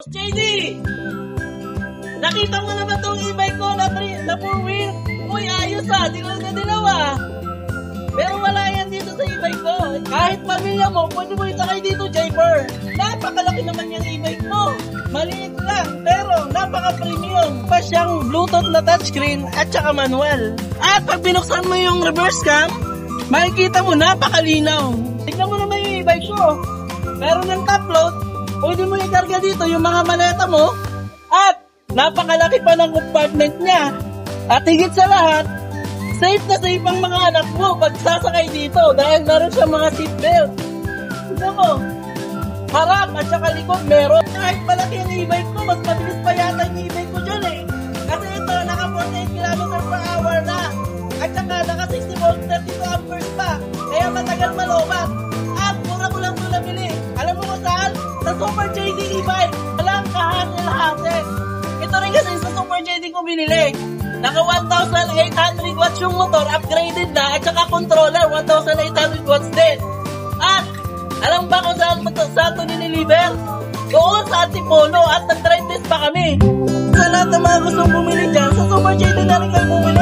JD! Nakita mo na ba itong e-bike ko na 4-wheel? Uy, ayos ah! Dilaw na dilaw ah! Pero wala yan dito sa e-bike ko. Kahit pamilya mo, pwede mo isakay dito, Jayper. Napakalaki naman yung e-bike mo. Maliit lang, pero napaka-premium. Pa siyang Bluetooth na touchscreen at saka manual. At pag binuksan mo yung reverse cam, makikita mo napakalinaw. Tignan mo naman yung e-bike ko. Meron ng top load. Pwede mo ikarga dito yung mga maleta mo. At napakalaki pa ng compartment niya. At higit sa lahat, safe na safe ang mga anak mo pag sasakay dito dahil meron siya mga seatbelt. Tignan mo, harap at saka likod meron. Kahit malaki ang e-bike ko, mas mabilis pa yata yung e-bike ko dyan eh. Kasi ito, naka 48 km per hour na. At saka naka 60 volts 32 amperes pa. Kaya matagal malobat. At mura ko lang ito nabili. Alam mo kung saan? Sa Super JD e-bike. Walang kahati-lahati. Ito rin kasi sa Super JD ko binili. Naka 1,800 watts yung motor, upgraded na, at saka controller, 1,800 watts din. At, alam ba kung saan ito nililiver? Doon sa Antipolo at nag-drive test pa kami. Sa lahat ng mga gustong bumili dyan, sa Super JD na rin kayo bumili.